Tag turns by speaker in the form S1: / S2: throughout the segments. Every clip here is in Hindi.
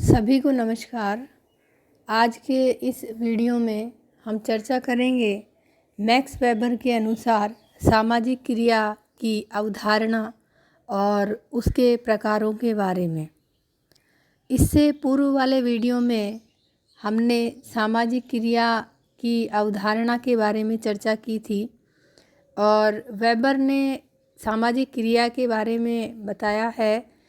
S1: सभी को नमस्कार। आज के इस वीडियो में हम चर्चा करेंगे मैक्स वेबर के अनुसार सामाजिक क्रिया की अवधारणा और उसके प्रकारों के बारे में। इससे पूर्व वाले वीडियो में हमने सामाजिक क्रिया की अवधारणा के बारे में चर्चा की थी और वेबर ने सामाजिक क्रिया के बारे में बताया है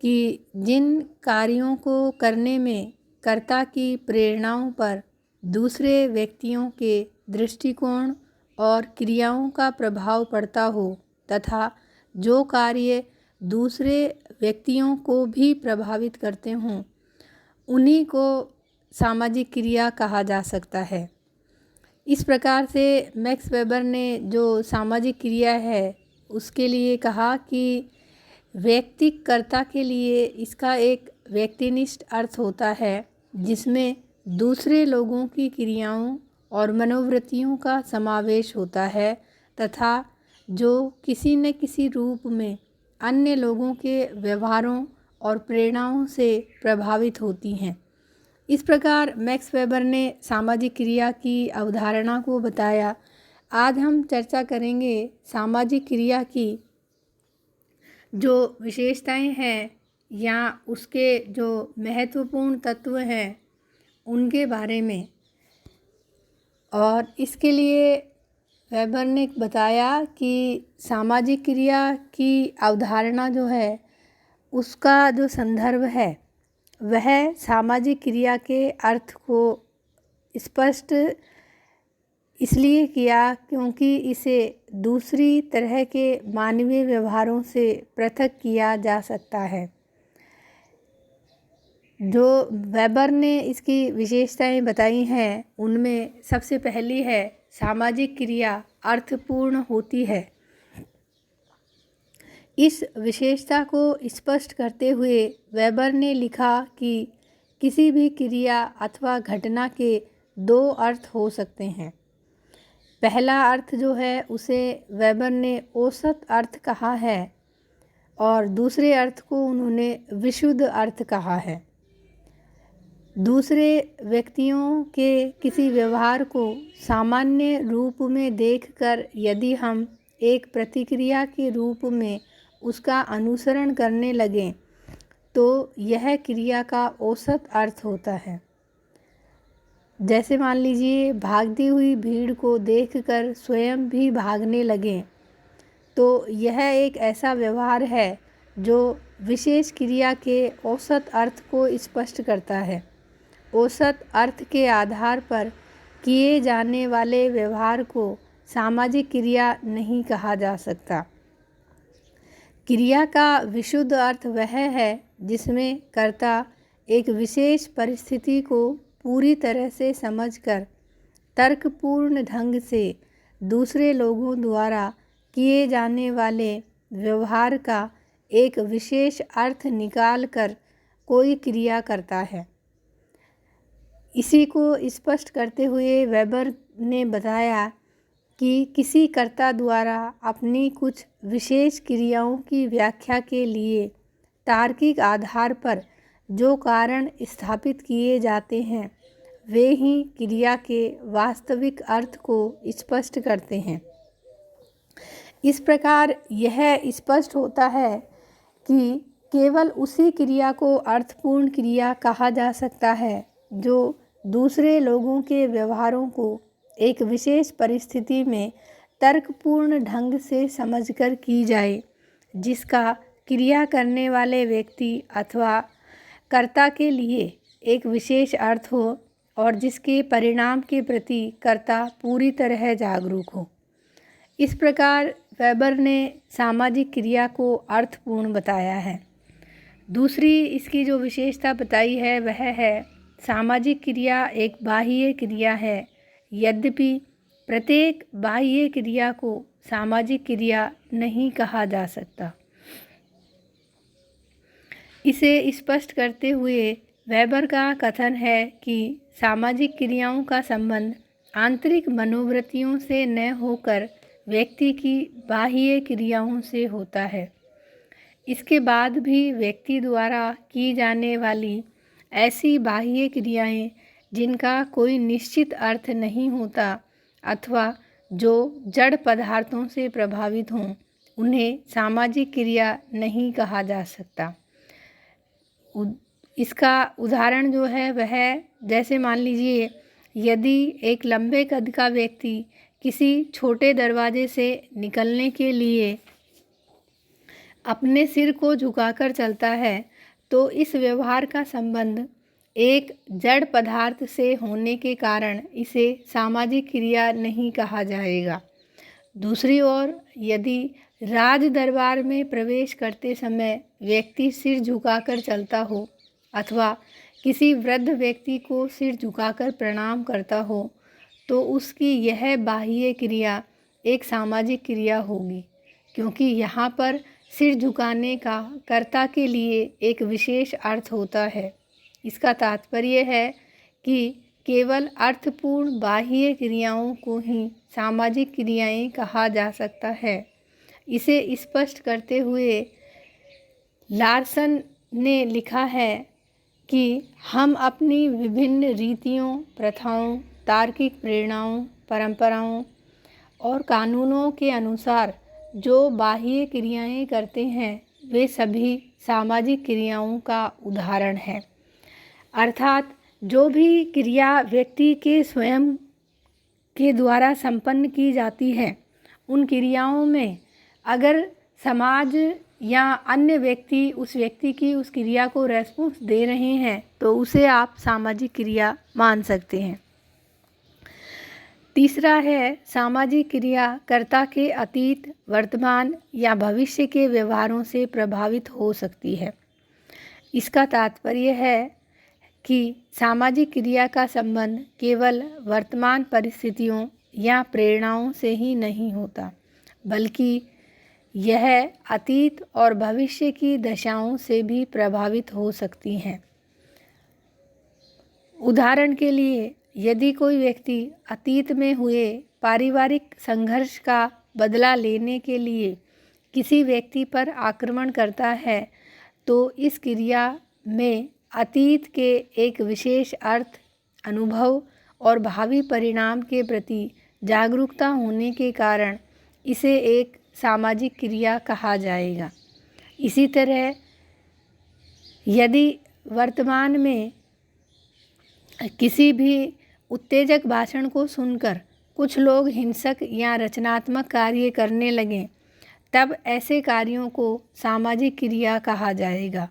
S1: कि जिन कार्यों को करने में कर्ता की प्रेरणाओं पर दूसरे व्यक्तियों के दृष्टिकोण और क्रियाओं का प्रभाव पड़ता हो तथा जो कार्य दूसरे व्यक्तियों को भी प्रभावित करते हों उन्हीं को सामाजिक क्रिया कहा जा सकता है। इस प्रकार से मैक्स वेबर ने जो सामाजिक क्रिया है उसके लिए कहा कि व्यक्तिकर्ता के लिए इसका एक व्यक्तिनिष्ठ अर्थ होता है जिसमें दूसरे लोगों की क्रियाओं और मनोवृत्तियों का समावेश होता है तथा जो किसी न किसी रूप में अन्य लोगों के व्यवहारों और प्रेरणाओं से प्रभावित होती हैं। इस प्रकार मैक्स वेबर ने सामाजिक क्रिया की अवधारणा को बताया। आज हम चर्चा करेंगे सामाजिक क्रिया की जो विशेषताएं हैं या उसके जो महत्वपूर्ण तत्व हैं उनके बारे में। और इसके लिए वेबर ने बताया कि सामाजिक क्रिया की अवधारणा जो है उसका जो संदर्भ है वह सामाजिक क्रिया के अर्थ को स्पष्ट इसलिए किया क्योंकि इसे दूसरी तरह के मानवीय व्यवहारों से पृथक किया जा सकता है। जो वेबर ने इसकी विशेषताएं बताई हैं उनमें सबसे पहली है सामाजिक क्रिया अर्थपूर्ण होती है। इस विशेषता को स्पष्ट करते हुए वेबर ने लिखा कि किसी भी क्रिया अथवा घटना के दो अर्थ हो सकते हैं। पहला अर्थ जो है उसे वेबर ने औसत अर्थ कहा है और दूसरे अर्थ को उन्होंने विशुद्ध अर्थ कहा है। दूसरे व्यक्तियों के किसी व्यवहार को सामान्य रूप में देखकर यदि हम एक प्रतिक्रिया के रूप में उसका अनुसरण करने लगें तो यह क्रिया का औसत अर्थ होता है। जैसे मान लीजिए भागती हुई भीड़ को देखकर स्वयं भी भागने लगें तो यह एक ऐसा व्यवहार है जो विशेष क्रिया के औसत अर्थ को स्पष्ट करता है। औसत अर्थ के आधार पर किए जाने वाले व्यवहार को सामाजिक क्रिया नहीं कहा जा सकता। क्रिया का विशुद्ध अर्थ वह है जिसमें कर्ता एक विशेष परिस्थिति को पूरी तरह से समझकर तर्कपूर्ण ढंग से दूसरे लोगों द्वारा किए जाने वाले व्यवहार का एक विशेष अर्थ निकाल कर कोई क्रिया करता है। इसी को स्पष्ट करते हुए वेबर ने बताया कि किसी कर्ता द्वारा अपनी कुछ विशेष क्रियाओं की व्याख्या के लिए तार्किक आधार पर जो कारण स्थापित किए जाते हैं वे ही क्रिया के वास्तविक अर्थ को स्पष्ट करते हैं। इस प्रकार यह स्पष्ट होता है कि केवल उसी क्रिया को अर्थपूर्ण क्रिया कहा जा सकता है जो दूसरे लोगों के व्यवहारों को एक विशेष परिस्थिति में तर्कपूर्ण ढंग से समझकर की जाए, जिसका क्रिया करने वाले व्यक्ति अथवा कर्ता के लिए एक विशेष अर्थ हो और जिसके परिणाम के प्रति कर्ता पूरी तरह जागरूक हो। इस प्रकार वेबर ने सामाजिक क्रिया को अर्थपूर्ण बताया है। दूसरी इसकी जो विशेषता बताई है वह है सामाजिक क्रिया एक बाह्य क्रिया है। यद्यपि प्रत्येक बाह्य क्रिया को सामाजिक क्रिया नहीं कहा जा सकता। इसे स्पष्ट करते हुए वेबर का कथन है कि सामाजिक क्रियाओं का संबंध आंतरिक मनोवृत्तियों से न होकर व्यक्ति की बाह्य क्रियाओं से होता है। इसके बाद भी व्यक्ति द्वारा की जाने वाली ऐसी बाह्य क्रियाएं जिनका कोई निश्चित अर्थ नहीं होता अथवा जो जड़ पदार्थों से प्रभावित हों, उन्हें सामाजिक क्रिया नहीं कहा जा सकता। इसका उदाहरण जो है वह जैसे मान लीजिए, यदि एक लंबे कद का व्यक्ति किसी छोटे दरवाजे से निकलने के लिए अपने सिर को झुकाकर चलता है, तो इस व्यवहार का संबंध एक जड़ पदार्थ से होने के कारण इसे सामाजिक क्रिया नहीं कहा जाएगा। दूसरी ओर, यदि राज दरबार में प्रवेश करते समय व्यक्ति सिर झुकाकर चलता हो अथवा किसी वृद्ध व्यक्ति को सिर झुकाकर प्रणाम करता हो, तो उसकी यह बाह्य क्रिया एक सामाजिक क्रिया होगी, क्योंकि यहाँ पर सिर झुकाने का कर्ता के लिए एक विशेष अर्थ होता है। इसका तात्पर्य है कि केवल अर्थपूर्ण बाह्य क्रियाओं को ही सामाजिक क्रियाएं कहा जा सकता है। इसे स्पष्ट करते हुए लार्सन ने लिखा है कि हम अपनी विभिन्न रीतियों, प्रथाओं, तार्किक प्रेरणाओं, परंपराओं और कानूनों के अनुसार जो बाह्य क्रियाएं करते हैं, वे सभी सामाजिक क्रियाओं का उदाहरण है। अर्थात जो भी क्रिया व्यक्ति के स्वयं के द्वारा संपन्न की जाती है, उन क्रियाओं में अगर समाज या अन्य व्यक्ति उस व्यक्ति की उस क्रिया को रेस्पॉन्स दे रहे हैं, तो उसे आप सामाजिक क्रिया मान सकते हैं। तीसरा है, सामाजिक क्रिया कर्ता के अतीत, वर्तमान या भविष्य के व्यवहारों से प्रभावित हो सकती है। इसका तात्पर्य है कि सामाजिक क्रिया का संबंध केवल वर्तमान परिस्थितियों या प्रेरणाओं से ही नहीं होता, बल्कि यह अतीत और भविष्य की दशाओं से भी प्रभावित हो सकती हैं। उदाहरण के लिए, यदि कोई व्यक्ति अतीत में हुए पारिवारिक संघर्ष का बदला लेने के लिए किसी व्यक्ति पर आक्रमण करता है, तो इस क्रिया में अतीत के एक विशेष अर्थ, अनुभव और भावी परिणाम के प्रति जागरूकता होने के कारण इसे एक सामाजिक क्रिया कहा जाएगा। इसी तरह, यदि वर्तमान में किसी भी उत्तेजक भाषण को सुनकर कुछ लोग हिंसक या रचनात्मक कार्य करने लगें, तब ऐसे कार्यों को सामाजिक क्रिया कहा जाएगा,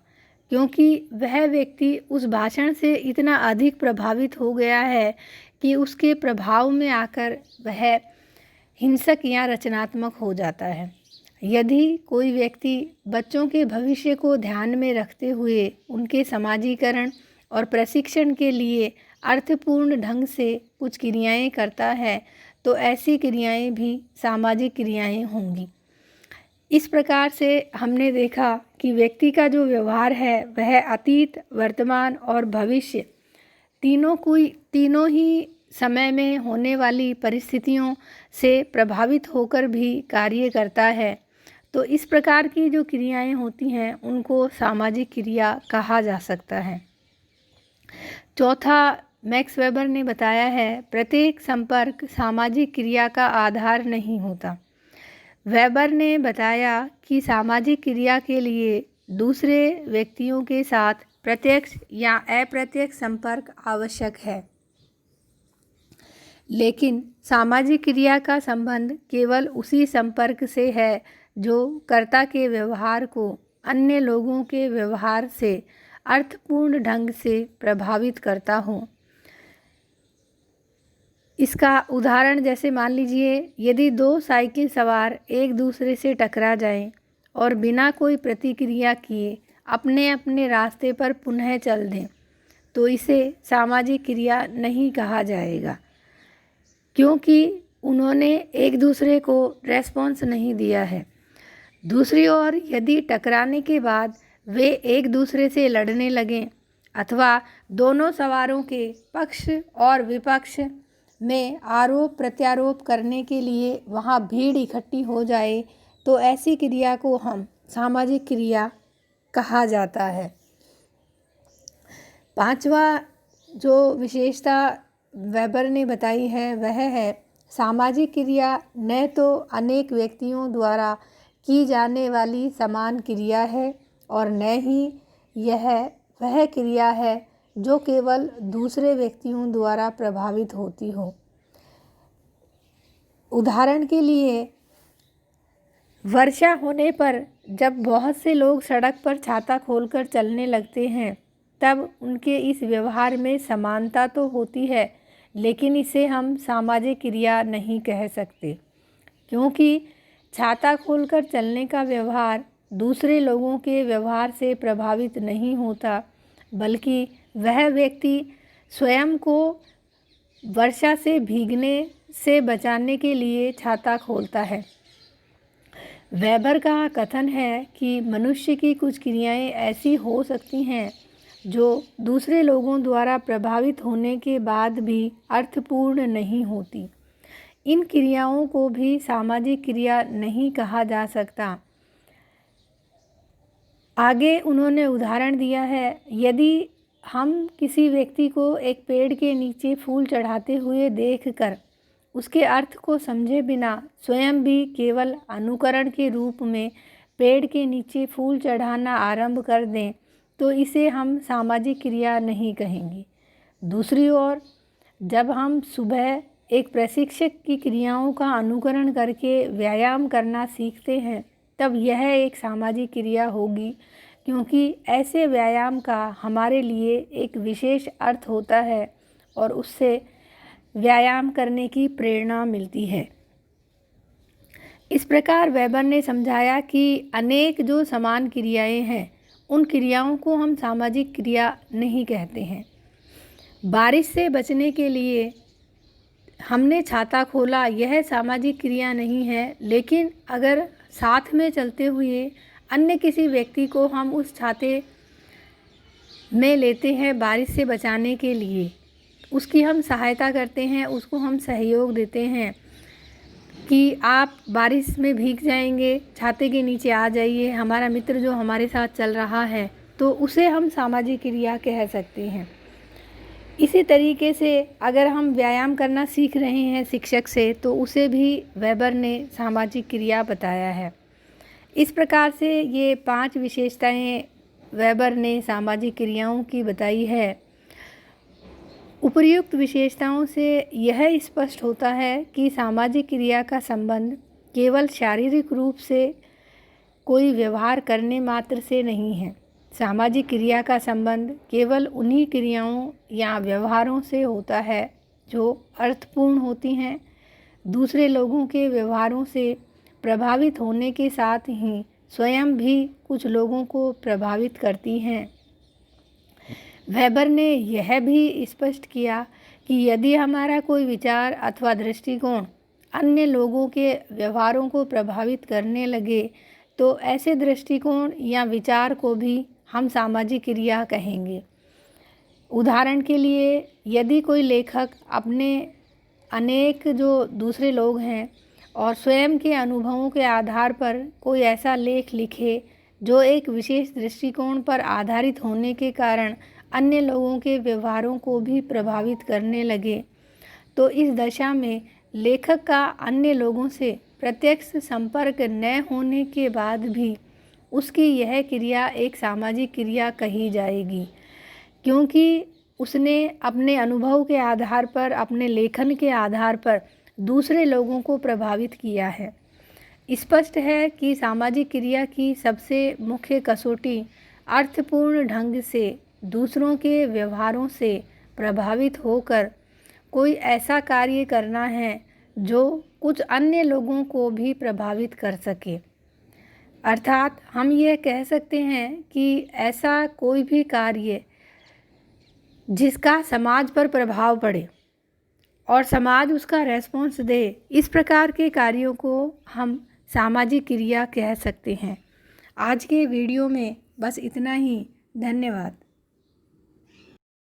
S1: क्योंकि वह व्यक्ति उस भाषण से इतना अधिक प्रभावित हो गया है कि उसके प्रभाव में आकर वह हिंसक या रचनात्मक हो जाता है। यदि कोई व्यक्ति बच्चों के भविष्य को ध्यान में रखते हुए उनके समाजीकरण और प्रशिक्षण के लिए अर्थपूर्ण ढंग से कुछ क्रियाएं करता है, तो ऐसी क्रियाएं भी सामाजिक क्रियाएं होंगी। इस प्रकार से हमने देखा कि व्यक्ति का जो व्यवहार है वह अतीत, वर्तमान और भविष्य तीनों ही समय में होने वाली परिस्थितियों से प्रभावित होकर भी कार्य करता है। तो इस प्रकार की जो क्रियाएं होती हैं, उनको सामाजिक क्रिया कहा जा सकता है। चौथा, मैक्स वेबर ने बताया है, प्रत्येक संपर्क सामाजिक क्रिया का आधार नहीं होता। वेबर ने बताया कि सामाजिक क्रिया के लिए दूसरे व्यक्तियों के साथ प्रत्यक्ष या अप्रत्यक्ष संपर्क आवश्यक है, लेकिन सामाजिक क्रिया का संबंध केवल उसी संपर्क से है जो कर्ता के व्यवहार को अन्य लोगों के व्यवहार से अर्थपूर्ण ढंग से प्रभावित करता हो। इसका उदाहरण जैसे मान लीजिए, यदि दो साइकिल सवार एक दूसरे से टकरा जाएं और बिना कोई प्रतिक्रिया किए अपने अपने रास्ते पर पुनः चल दें, तो इसे सामाजिक क्रिया नहीं कहा जाएगा, क्योंकि उन्होंने एक दूसरे को रेस्पॉन्स नहीं दिया है। दूसरी ओर, यदि टकराने के बाद वे एक दूसरे से लड़ने लगें अथवा दोनों सवारों के पक्ष और विपक्ष में आरोप प्रत्यारोप करने के लिए वहाँ भीड़ इकट्ठी हो जाए, तो ऐसी क्रिया को हम सामाजिक क्रिया कहा जाता है। पांचवा जो विशेषता वेबर ने बताई है वह है सामाजिक क्रिया न तो अनेक व्यक्तियों द्वारा की जाने वाली समान क्रिया है और न ही यह वह क्रिया है जो केवल दूसरे व्यक्तियों द्वारा प्रभावित होती हो। उदाहरण के लिए, वर्षा होने पर जब बहुत से लोग सड़क पर छाता खोलकर चलने लगते हैं तब उनके इस व्यवहार में समानता तो होती है, लेकिन इसे हम सामाजिक क्रिया नहीं कह सकते, क्योंकि छाता खोलकर चलने का व्यवहार दूसरे लोगों के व्यवहार से प्रभावित नहीं होता, बल्कि वह व्यक्ति स्वयं को वर्षा से भीगने से बचाने के लिए छाता खोलता है। वेबर का कथन है कि मनुष्य की कुछ क्रियाएं ऐसी हो सकती हैं जो दूसरे लोगों द्वारा प्रभावित होने के बाद भी अर्थपूर्ण नहीं होती। इन क्रियाओं को भी सामाजिक क्रिया नहीं कहा जा सकता। आगे उन्होंने उदाहरण दिया है, यदि हम किसी व्यक्ति को एक पेड़ के नीचे फूल चढ़ाते हुए देखकर उसके अर्थ को समझे बिना स्वयं भी केवल अनुकरण के रूप में पेड़ के नीचे फूल चढ़ाना आरंभ कर दें तो इसे हम सामाजिक क्रिया नहीं कहेंगे। दूसरी ओर, जब हम सुबह एक प्रशिक्षक की क्रियाओं का अनुकरण करके व्यायाम करना सीखते हैं तब यह एक सामाजिक क्रिया होगी, क्योंकि ऐसे व्यायाम का हमारे लिए एक विशेष अर्थ होता है और उससे व्यायाम करने की प्रेरणा मिलती है। इस प्रकार वेबर ने समझाया कि अनेक जो समान क्रियाएं हैं उन क्रियाओं को हम सामाजिक क्रिया नहीं कहते हैं। बारिश से बचने के लिए हमने छाता खोला, यह सामाजिक क्रिया नहीं है, लेकिन अगर साथ में चलते हुए अन्य किसी व्यक्ति को हम उस छाते में लेते हैं बारिश से बचाने के लिए, उसकी हम सहायता करते हैं, उसको हम सहयोग देते हैं कि आप बारिश में भीग जाएंगे, छाते के नीचे आ जाइए, हमारा मित्र जो हमारे साथ चल रहा है, तो उसे हम सामाजिक क्रिया कह सकते हैं। इसी तरीके से अगर हम व्यायाम करना सीख रहे हैं शिक्षक से तो उसे भी वेबर ने सामाजिक क्रिया बताया है। इस प्रकार से ये 5 विशेषताएं वेबर ने सामाजिक क्रियाओं की बताई है। उपर्युक्त विशेषताओं से यह स्पष्ट होता है कि सामाजिक क्रिया का संबंध केवल शारीरिक रूप से कोई व्यवहार करने मात्र से नहीं है। सामाजिक क्रिया का संबंध केवल उन्हीं क्रियाओं या व्यवहारों से होता है जो अर्थपूर्ण होती हैं, दूसरे लोगों के व्यवहारों से प्रभावित होने के साथ ही स्वयं भी कुछ लोगों को प्रभावित करती हैं। वेबर ने यह भी स्पष्ट किया कि यदि हमारा कोई विचार अथवा दृष्टिकोण अन्य लोगों के व्यवहारों को प्रभावित करने लगे तो ऐसे दृष्टिकोण या विचार को भी हम सामाजिक क्रिया कहेंगे। उदाहरण के लिए, यदि कोई लेखक अपने अनेक जो दूसरे लोग हैं और स्वयं के अनुभवों के आधार पर कोई ऐसा लेख लिखे जो एक विशेष दृष्टिकोण पर आधारित होने के कारण अन्य लोगों के व्यवहारों को भी प्रभावित करने लगे, तो इस दशा में लेखक का अन्य लोगों से प्रत्यक्ष संपर्क न होने के बाद भी उसकी यह क्रिया एक सामाजिक क्रिया कही जाएगी, क्योंकि उसने अपने अनुभव के आधार पर, अपने लेखन के आधार पर दूसरे लोगों को प्रभावित किया है। स्पष्ट है कि सामाजिक क्रिया की सबसे मुख्य कसौटी अर्थपूर्ण ढंग से दूसरों के व्यवहारों से प्रभावित होकर कोई ऐसा कार्य करना है जो कुछ अन्य लोगों को भी प्रभावित कर सके। अर्थात हम यह कह सकते हैं कि ऐसा कोई भी कार्य जिसका समाज पर प्रभाव पड़े और समाज उसका रेस्पॉन्स दे, इस प्रकार के कार्यों को हम सामाजिक क्रिया कह सकते हैं। आज के वीडियो में बस इतना ही। धन्यवाद।